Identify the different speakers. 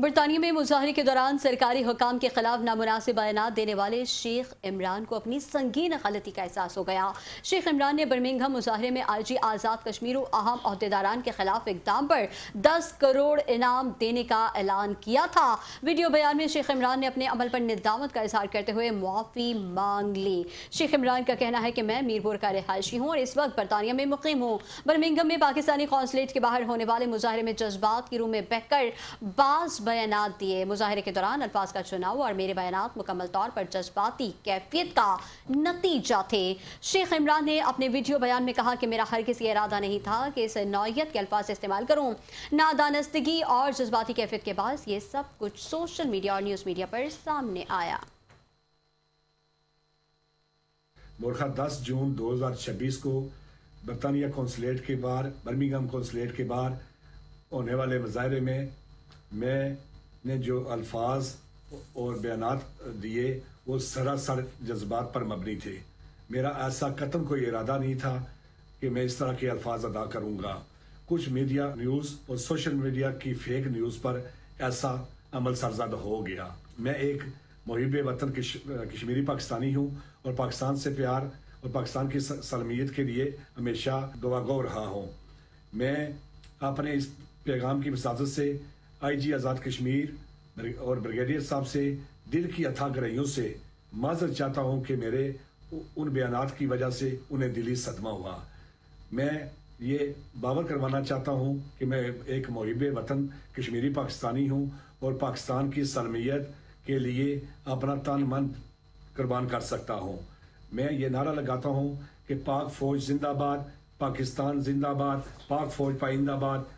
Speaker 1: برطانیہ میں مظاہرے کے دوران سرکاری حکام کے خلاف نامناسب بیانات دینے والے شیخ عمران کو اپنی سنگین غلطی کا احساس ہو گیا۔ شیخ عمران نے برمنگھم مظاہرے میں آئی جی آزاد کشمیر و اہم عہدیداران کے خلاف اقدام پر 10 کروڑ انعام دینے کا اعلان کیا تھا۔ ویڈیو بیان میں شیخ عمران نے اپنے عمل پر ندامت کا اظہار کرتے ہوئے معافی مانگ لی۔ شیخ عمران کا کہنا ہے کہ میں میرپور کا رہائشی ہوں اور اس وقت برطانیہ میں مقیم ہوں۔ برمنگھم میں پاکستانی قونصلیٹ کے باہر ہونے والے مظاہرے میں جذبات کی روح میں بہہ کر بعض بیانات دیے۔ مظاہرے کے دوران الفاظ کا چناؤ اور میرے بیانات مکمل طور پر جذباتی کیفیت کا نتیجہ تھے۔ شیخ عمران نے اپنے ویڈیو بیان میں کہا کہ میرا ہرگز یہ ارادہ نہیں تھا کہ اس نوعیت کے الفاظ استعمال کروں۔ نادانستگی اور جذباتی کیفیت کے باعث یہ سب کچھ سوشل میڈیا اور نیوز میڈیا پر سامنے آیا۔
Speaker 2: مورخہ 10 جون 2026 کو برطانیہ قونصلیٹ کے باہر برمنگھم قونصلیٹ کے باہر ہونے والے مظاہرے میں میں نے جو الفاظ اور بیانات دیے وہ سراسر جذبات پر مبنی تھے۔ میرا ایسا قطعاً کوئی ارادہ نہیں تھا کہ میں اس طرح کے الفاظ ادا کروں گا۔ کچھ میڈیا نیوز اور سوشل میڈیا کی فیک نیوز پر ایسا عمل سرزد ہو گیا۔ میں ایک محب وطن کشمیری پاکستانی ہوں اور پاکستان سے پیار اور پاکستان کی سالمیت کے لیے ہمیشہ گواگو رہا ہوں۔ میں اپنے اس پیغام کی وساطت سے آئی جی آزاد کشمیر اور بریگیڈیئر صاحب سے دل کی اتھا گہرائیوں سے معذرت چاہتا ہوں کہ میرے ان بیانات کی وجہ سے انہیں دلی صدمہ ہوا۔ میں یہ باور کروانا چاہتا ہوں کہ میں ایک محب وطن کشمیری پاکستانی ہوں اور پاکستان کی سالمیت کے لیے اپنا تن من قربان کر سکتا ہوں۔ میں یہ نعرہ لگاتا ہوں کہ پاک فوج زندہ باد، پاکستان زندہ باد، پاک فوج پائندہ باد،